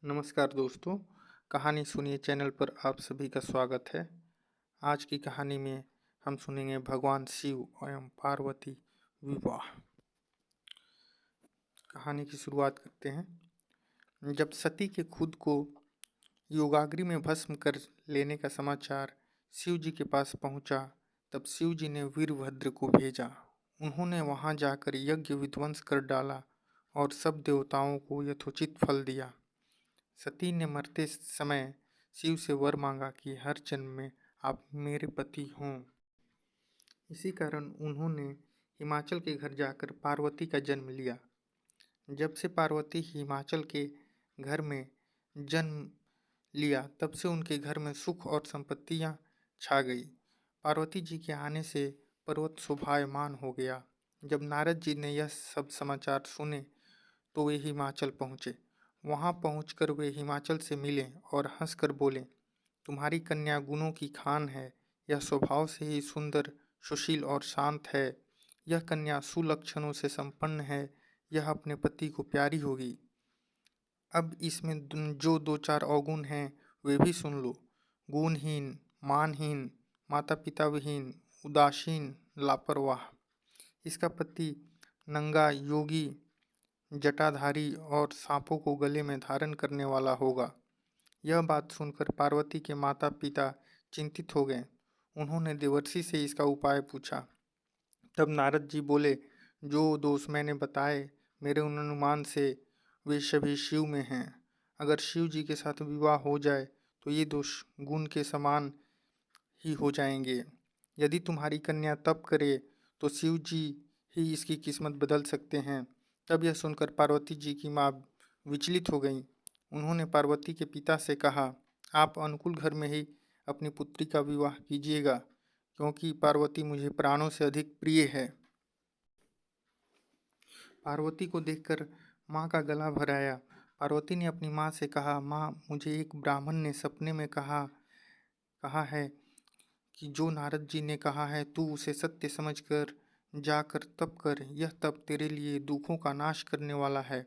नमस्कार दोस्तों, कहानी सुनिए चैनल पर आप सभी का स्वागत है। आज की कहानी में हम सुनेंगे भगवान शिव एवं पार्वती विवाह। कहानी की शुरुआत करते हैं। जब सती के खुद को योगाग्नि में भस्म कर लेने का समाचार शिव जी के पास पहुंचा, तब शिव जी ने वीरभद्र को भेजा। उन्होंने वहां जाकर यज्ञ विध्वंस कर डाला और सब देवताओं को यथोचित फल दिया। सती ने मरते समय शिव से वर मांगा कि हर जन्म में आप मेरे पति हों। इसी कारण उन्होंने हिमाचल के घर जाकर पार्वती का जन्म लिया। जब से पार्वती हिमाचल के घर में जन्म लिया, तब से उनके घर में सुख और संपत्तियां छा गई। पार्वती जी के आने से पर्वत शोभायमान हो गया। जब नारद जी ने यह सब समाचार सुने तो वे हिमाचल पहुँचे। वहां पहुंचकर वे हिमाचल से मिले और हंसकर बोले, तुम्हारी कन्या गुणों की खान है। यह स्वभाव से ही सुंदर, सुशील और शांत है। यह कन्या सुलक्षणों से संपन्न है। यह अपने पति को प्यारी होगी। अब इसमें जो दो चार अवगुण हैं वे भी सुन लो। गुणहीन, मानहीन, माता पिता विहीन, उदासीन, लापरवाह। इसका पति नंगा, योगी, जटाधारी और सांपों को गले में धारण करने वाला होगा। यह बात सुनकर पार्वती के माता पिता चिंतित हो गए। उन्होंने देवर्षि से इसका उपाय पूछा। तब नारद जी बोले, जो दोष मैंने बताए मेरे उन अनुमान से वे सभी शिव में हैं। अगर शिव जी के साथ विवाह हो जाए तो ये दोष गुण के समान ही हो जाएंगे। यदि तुम्हारी कन्या तप करे तो शिव जी ही इसकी किस्मत बदल सकते हैं। तब यह सुनकर पार्वती जी की माँ विचलित हो गईं। उन्होंने पार्वती के पिता से कहा, आप अनुकूल घर में ही अपनी पुत्री का विवाह कीजिएगा, क्योंकि पार्वती मुझे प्राणों से अधिक प्रिय है। पार्वती को देखकर माँ का गला भर आया। पार्वती ने अपनी माँ से कहा, माँ, मुझे एक ब्राह्मण ने सपने में कहा है कि जो नारद जी ने कहा है तू उसे सत्य समझकर जाकर तप कर। यह तप तेरे लिए दुखों का नाश करने वाला है।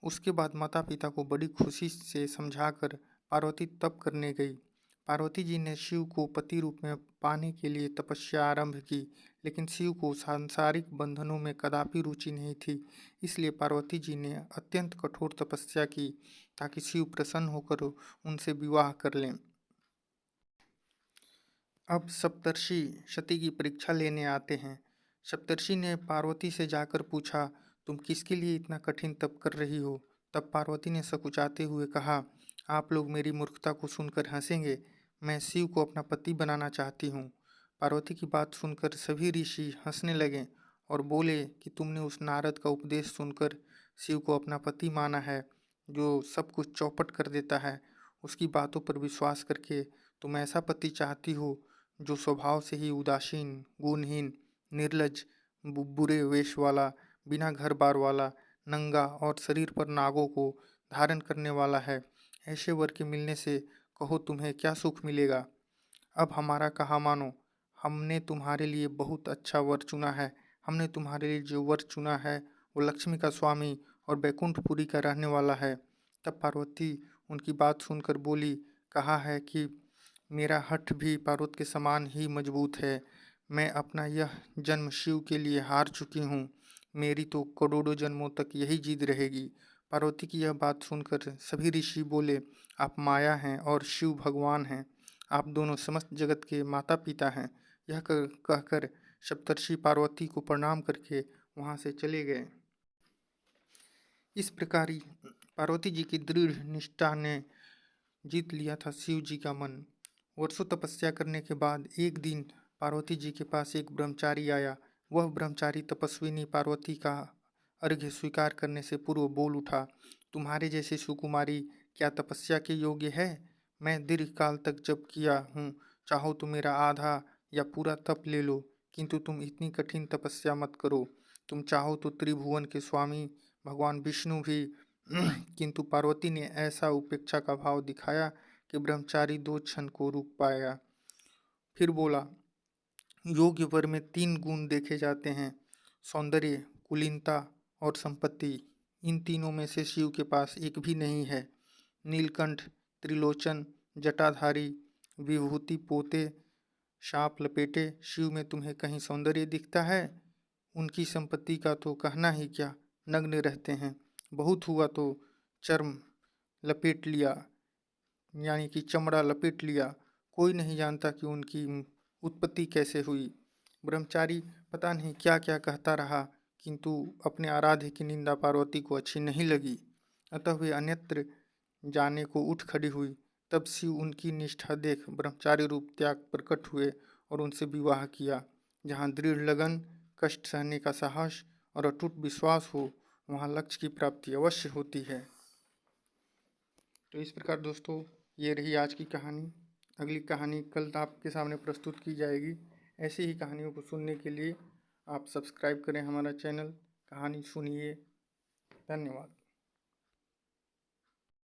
उसके बाद माता पिता को बड़ी खुशी से समझाकर पार्वती तप करने गई। पार्वती जी ने शिव को पति रूप में पाने के लिए तपस्या आरंभ की, लेकिन शिव को सांसारिक बंधनों में कदापि रुचि नहीं थी। इसलिए पार्वती जी ने अत्यंत कठोर तपस्या की ताकि शिव प्रसन्न होकर उनसे विवाह कर लें। अब सप्तर्षि सती की परीक्षा लेने आते हैं। सप्तर्षि ने पार्वती से जाकर पूछा, तुम किसके लिए इतना कठिन तप कर रही हो? तब पार्वती ने सकुचाते हुए कहा, आप लोग मेरी मूर्खता को सुनकर हंसेंगे। मैं शिव को अपना पति बनाना चाहती हूँ। पार्वती की बात सुनकर सभी ऋषि हंसने लगे और बोले कि तुमने उस नारद का उपदेश सुनकर शिव को अपना पति माना है, जो सब कुछ चौपट कर देता है। उसकी बातों पर विश्वास करके तुम ऐसा पति चाहती हो जो स्वभाव से ही उदासीन, गुणहीन, निर्लज, बुरे वेश वाला, बिना घर बार वाला, नंगा और शरीर पर नागों को धारण करने वाला है। ऐसे वर के मिलने से कहो तुम्हें क्या सुख मिलेगा। अब हमारा कहा मानो। हमने तुम्हारे लिए बहुत अच्छा वर चुना है। हमने तुम्हारे लिए जो वर चुना है वो लक्ष्मी का स्वामी और बैकुंठपुरी का रहने वाला है। तब पार्वती उनकी बात सुनकर बोली, कहा है कि मेरा हठ भी पर्वत के समान ही मजबूत है। मैं अपना यह जन्म शिव के लिए हार चुकी हूँ। मेरी तो करोड़ों जन्मों तक यही जिद रहेगी। पार्वती की यह बात सुनकर सभी ऋषि बोले, आप माया हैं और शिव भगवान हैं। आप दोनों समस्त जगत के माता पिता हैं। यह कहकर सप्तर्षि पार्वती को प्रणाम करके वहाँ से चले गए। इस प्रकार पार्वती जी की दृढ़ निष्ठा ने जीत लिया था शिव जी का मन। वर्षों तपस्या करने के बाद एक दिन पार्वती जी के पास एक ब्रह्मचारी आया। वह ब्रह्मचारी तपस्विनी पार्वती का अर्घ्य स्वीकार करने से पूर्व बोल उठा, तुम्हारे जैसे सुकुमारी क्या तपस्या के योग्य है? मैं दीर्घ काल तक जप किया हूँ। चाहो तो मेरा आधा या पूरा तप ले लो, किंतु तुम इतनी कठिन तपस्या मत करो। तुम चाहो तो त्रिभुवन के स्वामी भगवान विष्णु भी किंतु पार्वती ने ऐसा उपेक्षा का भाव दिखाया कि ब्रह्मचारी 2 क्षण को रुक पाया। फिर बोला, योग्य वर में 3 गुण देखे जाते हैं, सौंदर्य, कुलीनता और संपत्ति। इन तीनों में से शिव के पास एक भी नहीं है। नीलकंठ, त्रिलोचन, जटाधारी, विभूति पोते, शाप लपेटे शिव में तुम्हें कहीं सौंदर्य दिखता है? उनकी संपत्ति का तो कहना ही क्या, नग्न रहते हैं, बहुत हुआ तो चर्म लपेट लिया, यानी कि चमड़ा लपेट लिया, कोई नहीं जानता कि उनकी उत्पत्ति कैसे हुई। ब्रह्मचारी पता नहीं क्या क्या कहता रहा, किंतु अपने आराध्य की निंदा पार्वती को अच्छी नहीं लगी, अतः वे अन्यत्र जाने को उठ खड़ी हुई। तब शिव उनकी निष्ठा देख ब्रह्मचारी रूप त्याग प्रकट हुए और उनसे विवाह किया। जहाँ दृढ़ लगन, कष्ट सहने का साहस और अटूट विश्वास हो, वहाँ लक्ष्य की प्राप्ति अवश्य होती है। तो इस प्रकार दोस्तों, ये रही आज की कहानी। अगली कहानी कल आपके सामने प्रस्तुत की जाएगी। ऐसी ही कहानियों को सुनने के लिए आप सब्सक्राइब करें हमारा चैनल, कहानी सुनिए। धन्यवाद।